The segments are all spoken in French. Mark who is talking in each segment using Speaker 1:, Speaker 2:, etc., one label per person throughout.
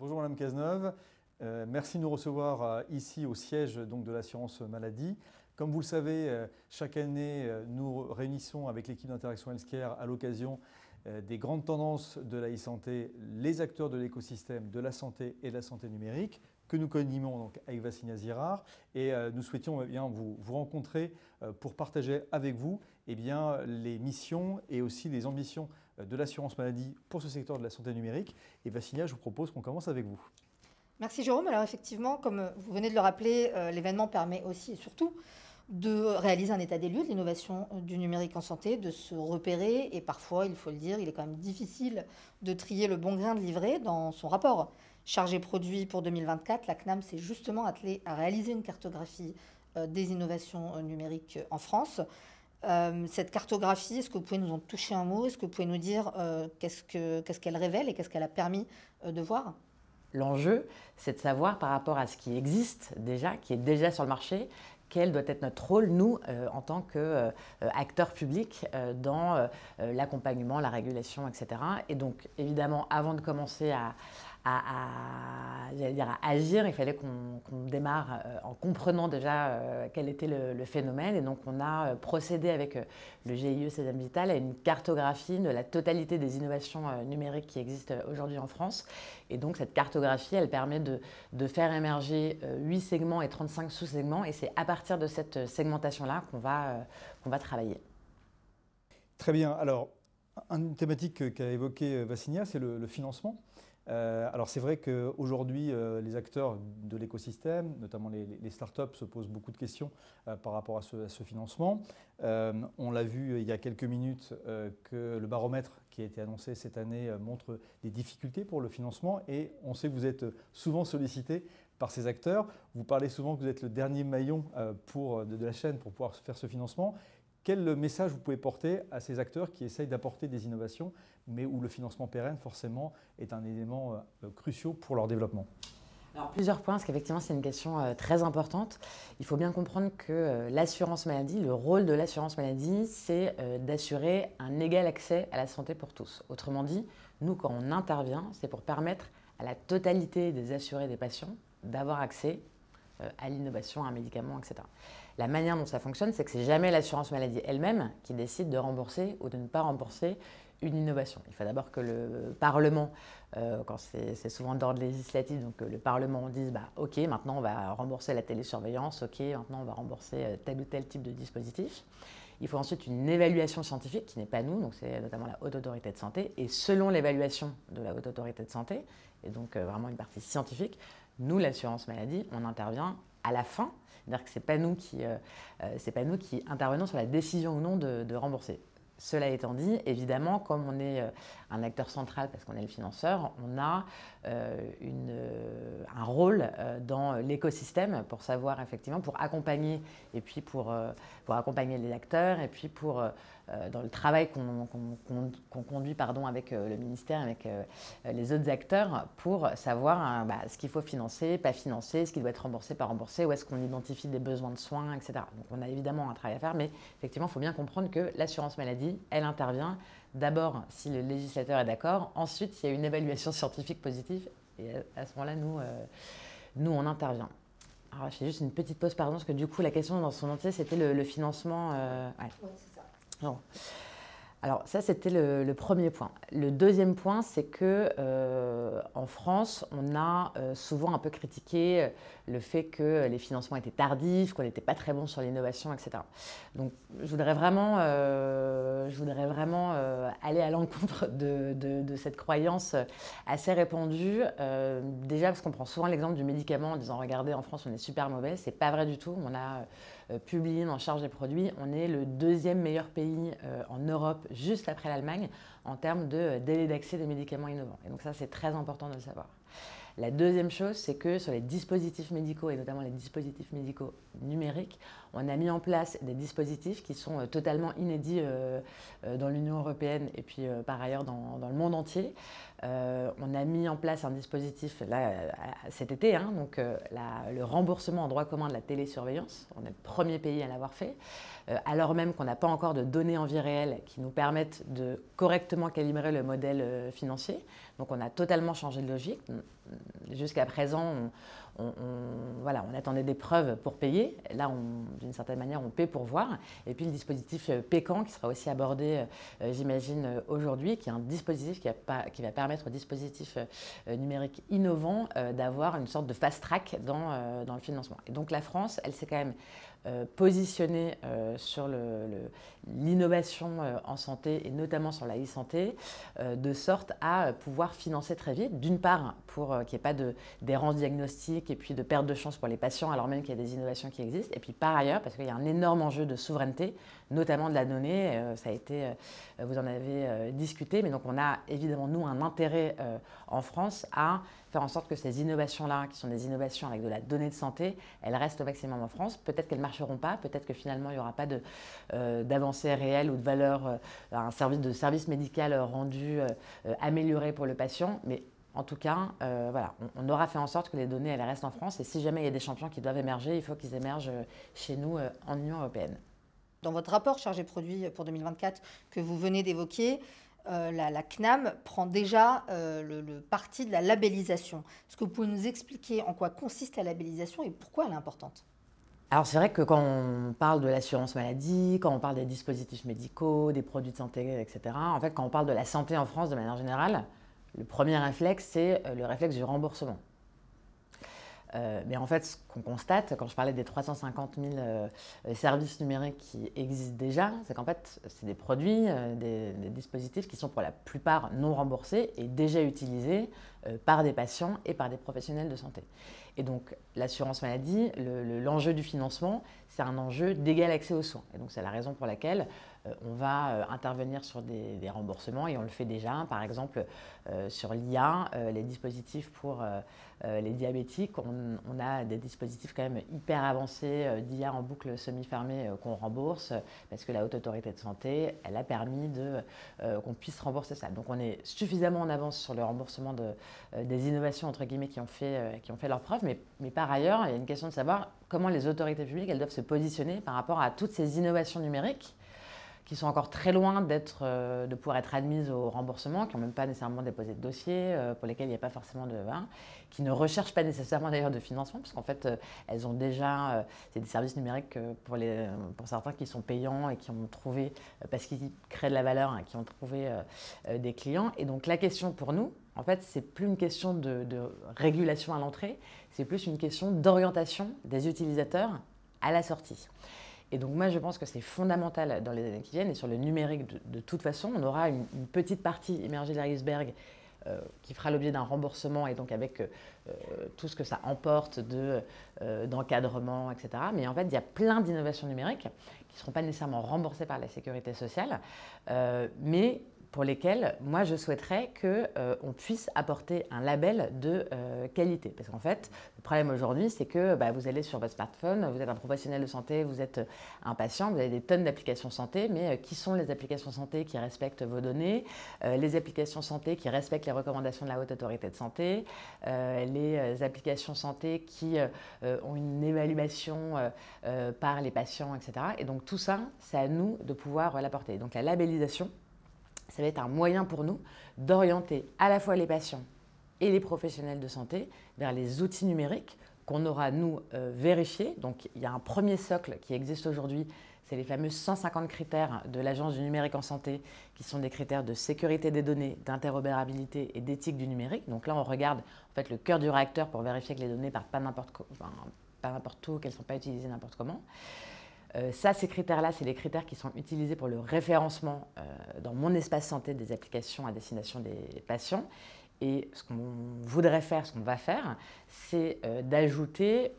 Speaker 1: Bonjour Madame Cazeneuve, merci de nous recevoir ici au siège donc, de l'assurance maladie. Comme vous le savez, chaque année, nous réunissons avec l'équipe d'Interaction Healthcare à l'occasion des grandes tendances de la e-santé, les acteurs de l'écosystème de la santé et de la santé numérique, que nous co-animons donc avec Vassilina Zirard. Et nous souhaitions vous rencontrer pour partager avec vous les missions et aussi les ambitions de l'assurance maladie pour ce secteur de la santé numérique. Et Vassilina, je vous propose qu'on commence avec vous.
Speaker 2: Merci Jérôme. Alors effectivement, comme vous venez de le rappeler, l'événement permet aussi et surtout de réaliser un état des lieux de l'innovation du numérique en santé, de se repérer et parfois, il faut le dire, il est quand même difficile de trier le bon grain de livret dans son rapport chargé produit pour 2024. La CNAM s'est justement attelée à réaliser une cartographie des innovations numériques en France. Cette cartographie, est-ce que vous pouvez nous en toucher un mot? Est-ce que vous pouvez nous dire qu'est-ce qu'elle révèle et qu'est-ce qu'elle a permis de voir?
Speaker 3: L'enjeu, c'est de savoir par rapport à ce qui existe déjà, qui est déjà sur le marché, quel doit être notre rôle, nous, en tant qu'acteurs publics, dans l'accompagnement, la régulation, etc. Et donc, évidemment, avant de commencer à agir, il fallait qu'on démarre en comprenant déjà quel était le phénomène. Et donc, on a procédé avec le GIE Sésame Vital à une cartographie de la totalité des innovations numériques qui existent aujourd'hui en France. Et donc, cette cartographie, elle permet de faire émerger 8 segments et 35 sous-segments. Et c'est à partir de cette segmentation-là qu'on va travailler.
Speaker 1: Très bien. Alors, une thématique qu'a évoquée Vassilina, c'est le financement. Alors c'est vrai qu'aujourd'hui, les acteurs de l'écosystème, notamment les startups, se posent beaucoup de questions par rapport à ce financement. On l'a vu il y a quelques minutes que le baromètre qui a été annoncé cette année montre des difficultés pour le financement et on sait que vous êtes souvent sollicité par ces acteurs. Vous parlez souvent que vous êtes le dernier maillon de la chaîne pour pouvoir faire ce financement. Quel message vous pouvez porter à ces acteurs qui essayent d'apporter des innovations, mais où le financement pérenne, forcément, est un élément crucial pour leur développement?
Speaker 3: Alors, plusieurs points, parce qu'effectivement, c'est une question très importante. Il faut bien comprendre que l'assurance maladie, le rôle de l'assurance maladie, c'est d'assurer un égal accès à la santé pour tous. Autrement dit, nous, quand on intervient, c'est pour permettre à la totalité des assurés des patients d'avoir accès à l'innovation, à un médicament, etc. La manière dont ça fonctionne, c'est que c'est jamais l'assurance maladie elle-même qui décide de rembourser ou de ne pas rembourser une innovation. Il faut d'abord que le Parlement, quand c'est souvent d'ordre législatif, donc que le Parlement dise ok, maintenant on va rembourser la télésurveillance, ok, maintenant on va rembourser tel ou tel type de dispositif. Il faut ensuite une évaluation scientifique qui n'est pas nous, donc c'est notamment la Haute Autorité de Santé. Et selon l'évaluation de la Haute Autorité de Santé, et donc vraiment une partie scientifique, nous, l'assurance maladie, on intervient à la fin. C'est-à-dire que ce n'est pas nous qui intervenons sur la décision ou non de rembourser. Cela étant dit, évidemment, comme on est un acteur central parce qu'on est le financeur, on a un rôle dans l'écosystème pour savoir effectivement, pour accompagner et puis pour accompagner les acteurs et puis dans le travail qu'on conduit avec le ministère, avec les autres acteurs pour savoir ce qu'il faut financer, pas financer, ce qui doit être remboursé, pas remboursé, où est-ce qu'on identifie des besoins de soins, etc. Donc on a évidemment un travail à faire, mais effectivement, il faut bien comprendre que l'assurance maladie, elle intervient d'abord si le législateur est d'accord, ensuite s'il y a une évaluation scientifique positive, et à ce moment-là, nous on intervient. Alors je fais juste une petite pause, pardon, parce que du coup la question dans son entier c'était le financement.
Speaker 2: Ouais, c'est ça.
Speaker 3: Non. Alors ça c'était le premier point. Le deuxième point c'est que en France on a souvent un peu critiqué le fait que les financements étaient tardifs, qu'on n'était pas très bon sur l'innovation, etc. Donc je voudrais vraiment aller à l'encontre de cette croyance assez répandue. Déjà parce qu'on prend souvent l'exemple du médicament en disant regardez en France on est super mauvais, c'est pas vrai du tout. On a publié dans Charge des produits, on est le deuxième meilleur pays en Europe, juste après l'Allemagne, en termes de délai d'accès des médicaments innovants. Et donc ça, c'est très important de le savoir. La deuxième chose, c'est que sur les dispositifs médicaux, et notamment les dispositifs médicaux numériques, on a mis en place des dispositifs qui sont totalement inédits dans l'Union européenne et puis par ailleurs dans le monde entier. On a mis en place un dispositif là, cet été, donc le remboursement en droit commun de la télésurveillance. On est le premier pays à l'avoir fait, alors même qu'on n'a pas encore de données en vie réelle qui nous permettent de correctement justement calibrer le modèle financier. Donc on a totalement changé de logique. Jusqu'à présent, voilà, on attendait des preuves pour payer. Là, d'une certaine manière, on paie pour voir. Et puis le dispositif Pécan, qui sera aussi abordé, j'imagine, aujourd'hui, qui est un dispositif qui va permettre aux dispositifs numériques innovants d'avoir une sorte de fast-track dans le financement. Et donc la France, elle s'est quand même positionnée sur l'innovation en santé et notamment sur la e-santé, de sorte à pouvoir financer très vite, d'une part pour qu'il n'y ait pas d'errance diagnostique et puis de perte de chance pour les patients alors même qu'il y a des innovations qui existent, et puis par ailleurs parce qu'il y a un énorme enjeu de souveraineté, notamment de la donnée, ça a été, vous en avez discuté, mais donc on a évidemment nous un intérêt en France à faire en sorte que ces innovations-là, qui sont des innovations avec de la donnée de santé, elles restent au maximum en France. Peut-être qu'elles ne marcheront pas, peut-être que finalement il n'y aura pas d'avancée réelle ou de valeur, un service médical rendu amélioré pour le patient, mais en tout cas, voilà, on aura fait en sorte que les données elles restent en France, et si jamais il y a des champions qui doivent émerger, il faut qu'ils émergent chez nous en Union européenne.
Speaker 2: Dans votre rapport chargé produit pour 2024 que vous venez d'évoquer, la CNAM prend déjà le parti de la labellisation. Est-ce que vous pouvez nous expliquer en quoi consiste la labellisation et pourquoi elle est importante ?
Speaker 3: Alors c'est vrai que quand on parle de l'assurance maladie, quand on parle des dispositifs médicaux, des produits de santé, etc., en fait quand on parle de la santé en France de manière générale, le premier réflexe c'est le réflexe du remboursement. Mais en fait, ce qu'on constate, quand je parlais des 350 000 services numériques qui existent déjà, c'est qu'en fait, c'est des produits, des dispositifs qui sont pour la plupart non remboursés et déjà utilisés par des patients et par des professionnels de santé. Et donc, l'assurance maladie, l'enjeu du financement, c'est un enjeu d'égal accès aux soins. Et donc, c'est la raison pour laquelle on va intervenir sur des remboursements, et on le fait déjà, par exemple, sur l'IA, les dispositifs pour les diabétiques. On a des dispositifs quand même hyper avancés d'IA en boucle semi-fermée qu'on rembourse, parce que la Haute Autorité de Santé, elle a permis qu'on puisse rembourser ça. Donc, on est suffisamment en avance sur le remboursement des innovations, entre guillemets, qui ont fait leurs preuves. Mais par ailleurs, il y a une question de savoir comment les autorités publiques elles doivent se positionner par rapport à toutes ces innovations numériques qui sont encore très loin de pouvoir être admises au remboursement, qui n'ont même pas nécessairement déposé de dossier, pour lesquels il n'y a pas forcément qui ne recherchent pas nécessairement d'ailleurs de financement, parce qu'en fait, elles ont déjà, c'est des services numériques pour certains qui sont payants et qui ont trouvé, parce qu'ils créent de la valeur, hein, qui ont trouvé des clients. Et donc la question pour nous, en fait, c'est plus une question de régulation à l'entrée, c'est plus une question d'orientation des utilisateurs à la sortie. Et donc moi, je pense que c'est fondamental dans les années qui viennent, et sur le numérique, de toute façon, on aura une petite partie émergée de l'iceberg qui fera l'objet d'un remboursement, et donc avec tout ce que ça emporte d'encadrement, etc. Mais en fait, il y a plein d'innovations numériques qui ne seront pas nécessairement remboursées par la sécurité sociale, mais pour lesquels, moi, je souhaiterais qu'on puisse apporter un label de qualité. Parce qu'en fait, le problème aujourd'hui, c'est que vous allez sur votre smartphone, vous êtes un professionnel de santé, vous êtes un patient, vous avez des tonnes d'applications santé, mais qui sont les applications santé qui respectent vos données, les applications santé qui respectent les recommandations de la Haute Autorité de Santé, les applications santé qui ont une évaluation par les patients, etc. Et donc tout ça, c'est à nous de pouvoir l'apporter. Donc la labellisation, ça va être un moyen pour nous d'orienter à la fois les patients et les professionnels de santé vers les outils numériques qu'on aura, nous, vérifiés. Donc, il y a un premier socle qui existe aujourd'hui, c'est les fameux 150 critères de l'Agence du numérique en santé, qui sont des critères de sécurité des données, d'interopérabilité et d'éthique du numérique. Donc là, on regarde en fait le cœur du réacteur pour vérifier que les données ne partent pas n'importe où, qu'elles ne sont pas utilisées n'importe comment. Ces critères-là, c'est les critères qui sont utilisés pour le référencement dans mon espace santé des applications à destination des patients. Et ce qu'on voudrait faire, ce qu'on va faire, c'est d'ajouter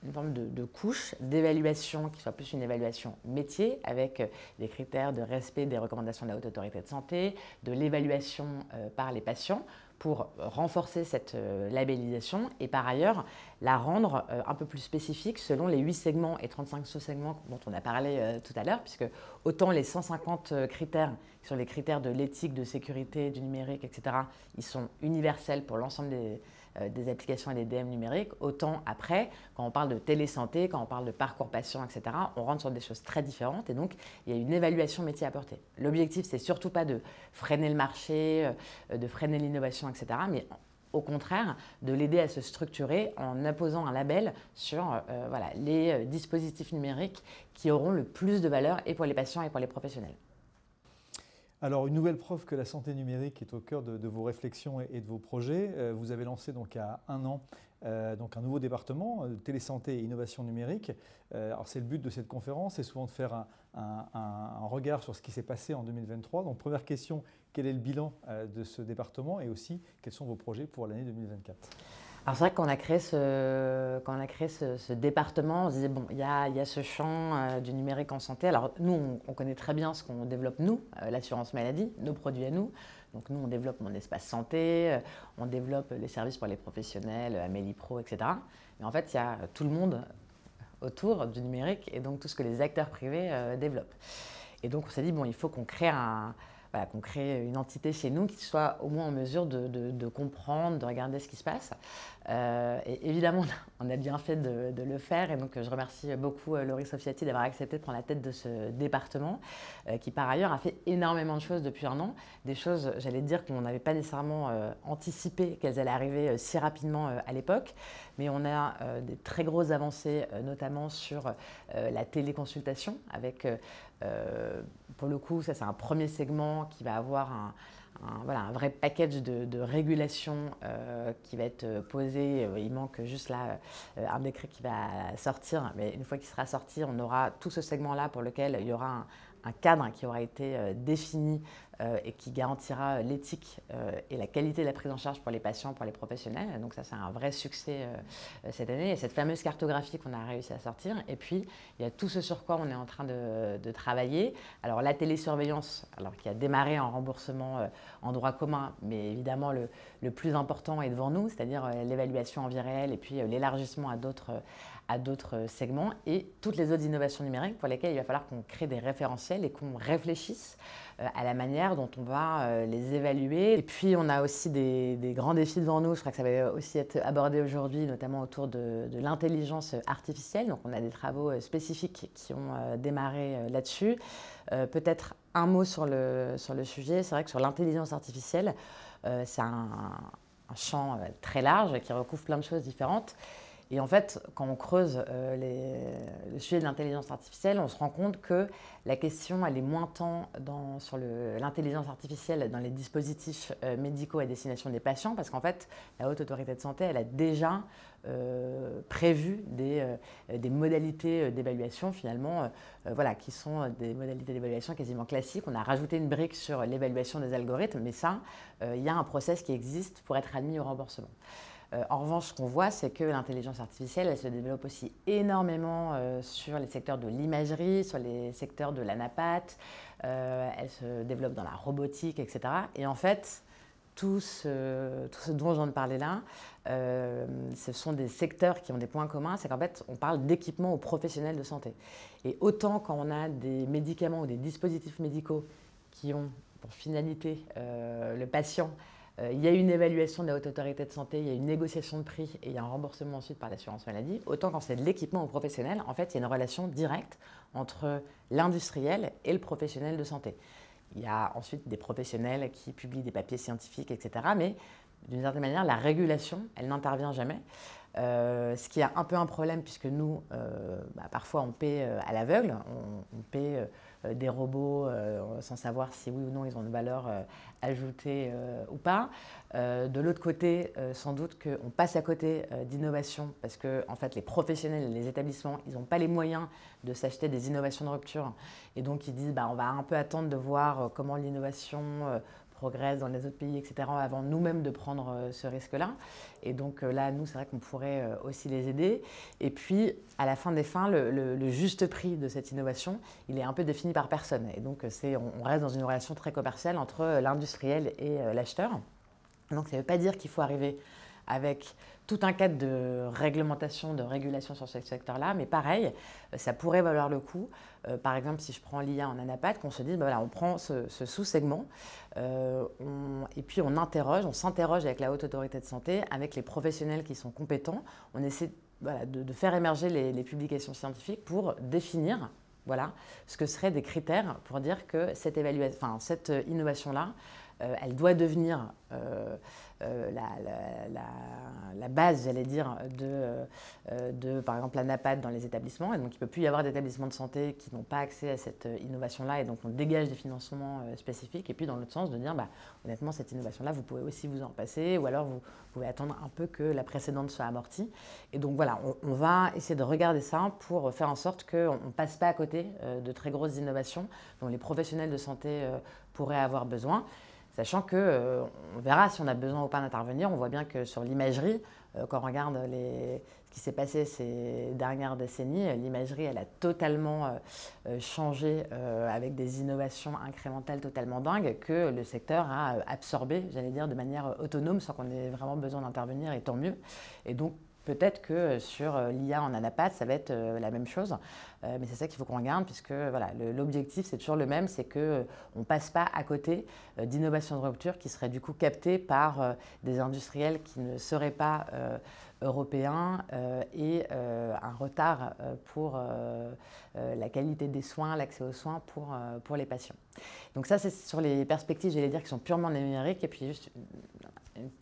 Speaker 3: une forme de couche d'évaluation qui soit plus une évaluation métier, avec des critères de respect des recommandations de la Haute Autorité de Santé, de l'évaluation par les patients, pour renforcer cette labellisation et par ailleurs la rendre un peu plus spécifique selon les 8 segments et 35 sous-segments dont on a parlé tout à l'heure, puisque autant les 150 critères sur les critères de l'éthique, de sécurité, du numérique, etc., ils sont universels pour l'ensemble des applications et des DM numériques. Autant après, quand on parle de télésanté, quand on parle de parcours patient, etc., on rentre sur des choses très différentes et donc il y a une évaluation métier à porter. L'objectif, c'est surtout pas de freiner le marché, de freiner l'innovation, etc., mais au contraire, de l'aider à se structurer en imposant un label sur voilà, les dispositifs numériques qui auront le plus de valeur et pour les patients et pour les professionnels.
Speaker 1: Alors, une nouvelle preuve que la santé numérique est au cœur de vos réflexions et de vos projets. Vous avez lancé donc il y a un an donc un nouveau département, télésanté et innovation numérique. Alors, c'est le but de cette conférence, c'est souvent de faire un regard sur ce qui s'est passé en 2023. Donc, première question, quel est le bilan de ce département et aussi quels sont vos projets pour l'année 2024 ?
Speaker 3: Alors c'est vrai que quand on a créé ce département, on se disait, bon, il y a ce champ du numérique en santé. Alors nous, on connaît très bien ce qu'on développe nous, l'assurance maladie, nos produits à nous. Donc nous, on développe mon espace santé, on développe les services pour les professionnels, Amélie Pro, etc. Mais en fait, il y a tout le monde autour du numérique et donc tout ce que les acteurs privés développent. Et donc on s'est dit, bon, il faut qu'on crée qu'on crée une entité chez nous qui soit au moins en mesure de comprendre, de regarder ce qui se passe. Et évidemment, on a bien fait de le faire. Et donc, je remercie beaucoup Laurie Soffiati d'avoir accepté de prendre la tête de ce département, qui par ailleurs a fait énormément de choses depuis un an. Des choses, j'allais dire, qu'on n'avait pas nécessairement anticipé qu'elles allaient arriver si rapidement à l'époque. Mais on a des très grosses avancées, notamment sur la téléconsultation avec... pour le coup, ça c'est un premier segment qui va avoir un vrai package de régulation qui va être posé. Il manque juste là un décret qui va sortir, mais une fois qu'il sera sorti, on aura tout ce segment-là pour lequel il y aura un cadre qui aura été défini et qui garantira l'éthique et la qualité de la prise en charge pour les patients, pour les professionnels. Donc ça, c'est un vrai succès cette année. Il y a cette fameuse cartographie qu'on a réussi à sortir. Et puis, il y a tout ce sur quoi on est en train de travailler. Alors la télésurveillance, alors qui a démarré en remboursement en droit commun, mais évidemment le plus important est devant nous, c'est-à-dire l'évaluation en vie réelle et puis l'élargissement à d'autres segments et toutes les autres innovations numériques pour lesquelles il va falloir qu'on crée des référentiels et qu'on réfléchisse à la manière dont on va les évaluer. Et puis, on a aussi des grands défis devant nous. Je crois que ça va aussi être abordé aujourd'hui, notamment autour de l'intelligence artificielle. Donc, on a des travaux spécifiques qui ont démarré là-dessus. Peut-être un mot sur le sujet. C'est vrai que sur l'intelligence artificielle, c'est un champ très large qui recouvre plein de choses différentes. Et en fait, quand on creuse le sujet de l'intelligence artificielle, on se rend compte que la question, elle est moins tant sur l'intelligence artificielle dans les dispositifs médicaux à destination des patients, parce qu'en fait, la Haute Autorité de Santé, elle a déjà prévu des modalités d'évaluation, finalement, qui sont des modalités d'évaluation quasiment classiques. On a rajouté une brique sur l'évaluation des algorithmes, mais ça, il y a un process qui existe pour être admis au remboursement. En revanche, ce qu'on voit, c'est que l'intelligence artificielle, elle se développe aussi énormément sur les secteurs de l'imagerie, sur les secteurs de l'anapath, elle se développe dans la robotique, etc. Et en fait, tout ce dont je viens de parler là, ce sont des secteurs qui ont des points communs, c'est qu'en fait, on parle d'équipement aux professionnels de santé. Et autant quand on a des médicaments ou des dispositifs médicaux qui ont pour finalité le patient, il y a une évaluation de la Haute Autorité de Santé, il y a une négociation de prix et il y a un remboursement ensuite par l'assurance maladie. Autant quand c'est de l'équipement aux professionnels, en fait, il y a une relation directe entre l'industriel et le professionnel de santé. Il y a ensuite des professionnels qui publient des papiers scientifiques, etc. Mais d'une certaine manière, la régulation, elle n'intervient jamais. Ce qui est un peu un problème puisque nous, parfois, on paie à l'aveugle, on paie des robots sans savoir si oui ou non ils ont une valeur ajoutée ou pas. De l'autre côté, sans doute qu'on passe à côté d'innovations parce que en fait, les professionnels et les établissements, ils n'ont pas les moyens de s'acheter des innovations de rupture. Et donc, ils disent on va un peu attendre de voir comment l'innovation progresse dans les autres pays, etc., avant nous-mêmes de prendre ce risque-là. Et donc là, nous, c'est vrai qu'on pourrait aussi les aider. Et puis, à la fin des fins, le juste prix de cette innovation, il est un peu défini par personne. Et donc, on reste dans une relation très commerciale entre l'industriel et l'acheteur. Donc, ça ne veut pas dire qu'il faut arriver avec tout un cadre de réglementation, de régulation sur ce secteur-là, mais pareil, ça pourrait valoir le coup. Par exemple, si je prends l'IA en anapath, qu'on se dise, voilà, on prend ce sous-segment et puis on s'interroge avec la Haute Autorité de Santé, avec les professionnels qui sont compétents. On essaie de faire émerger les publications scientifiques pour définir ce que seraient des critères pour dire que cette innovation-là, elle doit devenir la base, j'allais dire, par exemple, l'anapath dans les établissements. Et donc, il ne peut plus y avoir d'établissements de santé qui n'ont pas accès à cette innovation-là. Et donc, on dégage des financements spécifiques. Et puis, dans l'autre sens, de dire, honnêtement, cette innovation-là, vous pouvez aussi vous en passer. Ou alors, vous pouvez attendre un peu que la précédente soit amortie. Et donc, voilà, on va essayer de regarder ça pour faire en sorte qu'on ne passe pas à côté de très grosses innovations dont les professionnels de santé pourraient avoir besoin. Sachant qu'on verra si on a besoin ou pas d'intervenir. On voit bien que sur l'imagerie, quand on regarde ce qui s'est passé ces dernières décennies, l'imagerie, elle a totalement changé avec des innovations incrémentales totalement dingues que le secteur a absorbé, j'allais dire, de manière autonome sans qu'on ait vraiment besoin d'intervenir, et tant mieux. Et donc, peut-être que sur l'IA en anapath, ça va être la même chose, mais c'est ça qu'il faut qu'on regarde, puisque voilà, l'objectif, c'est toujours le même, c'est qu'on ne passe pas à côté d'innovations de rupture qui seraient du coup captées par des industriels qui ne seraient pas européens et un retard pour la qualité des soins, l'accès aux soins pour les patients. Donc ça, c'est sur les perspectives, j'allais dire, qui sont purement numériques, et puis juste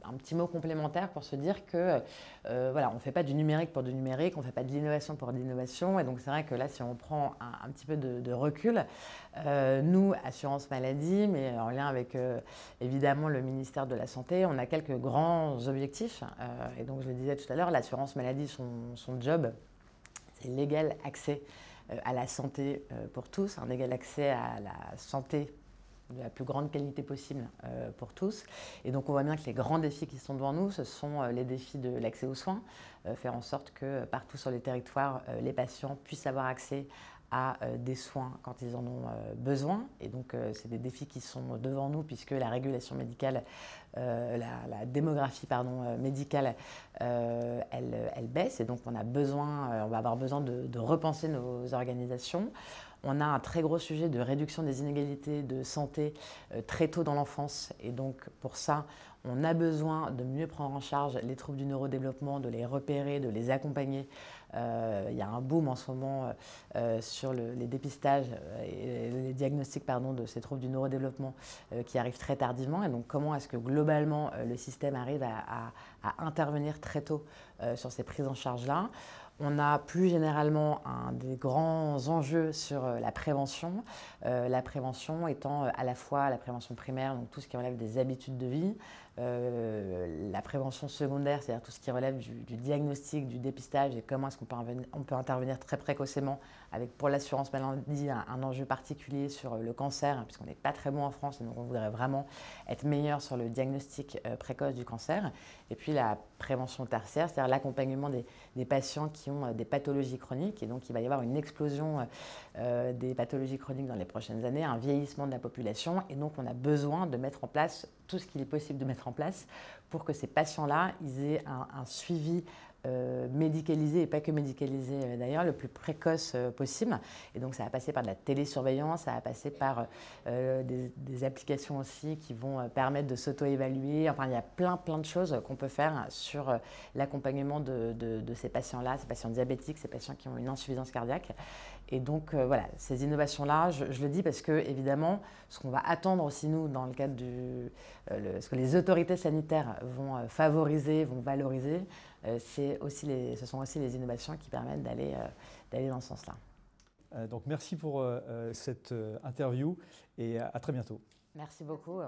Speaker 3: un petit mot complémentaire pour se dire que voilà, on ne fait pas du numérique pour du numérique, on ne fait pas de l'innovation pour de l'innovation. Et donc c'est vrai que là, si on prend un petit peu de recul, nous, Assurance Maladie, mais en lien avec évidemment le ministère de la Santé, on a quelques grands objectifs. Et donc je le disais tout à l'heure, l'assurance maladie, son job, c'est l'égal accès à la santé pour tous, un égal accès à la santé de la plus grande qualité possible pour tous. Et donc on voit bien que les grands défis qui sont devant nous, ce sont les défis de l'accès aux soins, faire en sorte que partout sur les territoires, les patients puissent avoir accès à des soins quand ils en ont besoin. Et donc c'est des défis qui sont devant nous, puisque la régulation médicale, la démographie médicale, elle baisse. Et donc on va avoir besoin de repenser nos organisations. On a un très gros sujet de réduction des inégalités de santé très tôt dans l'enfance. Et donc, pour ça, on a besoin de mieux prendre en charge les troubles du neurodéveloppement, de les repérer, de les accompagner. Il y a un boom en ce moment sur les dépistages et les diagnostics de ces troubles du neurodéveloppement qui arrivent très tardivement. Et donc, comment est-ce que globalement, le système arrive à intervenir très tôt sur ces prises en charge-là ? On a plus généralement un des grands enjeux sur la prévention étant à la fois la prévention primaire, donc tout ce qui relève des habitudes de vie, la prévention secondaire, c'est-à-dire tout ce qui relève du diagnostic, du dépistage et comment est-ce qu'on peut intervenir très précocement avec, pour l'assurance maladie, un enjeu particulier sur le cancer, puisqu'on n'est pas très bon en France et donc on voudrait vraiment être meilleur sur le diagnostic précoce du cancer. Et puis la prévention tertiaire, c'est-à-dire l'accompagnement des patients qui ont des pathologies chroniques. Et donc il va y avoir une explosion des pathologies chroniques dans les prochaines années, un vieillissement de la population. Et donc on a besoin de mettre en place tout ce qu'il est possible de mettre en place pour que ces patients-là aient un suivi médicalisé, et pas que médicalisé d'ailleurs, le plus précoce possible. Et donc ça va passer par de la télésurveillance, ça va passer par des applications aussi qui vont permettre de s'auto-évaluer. Enfin, il y a plein de choses qu'on peut faire sur l'accompagnement de ces patients-là, ces patients diabétiques, ces patients qui ont une insuffisance cardiaque. Et donc voilà, ces innovations-là, je le dis parce que évidemment, ce qu'on va attendre aussi nous dans le cadre ce que les autorités sanitaires vont favoriser, vont valoriser, ce sont aussi les innovations qui permettent d'aller dans ce sens-là.
Speaker 1: Donc merci pour cette interview et à très bientôt.
Speaker 3: Merci beaucoup.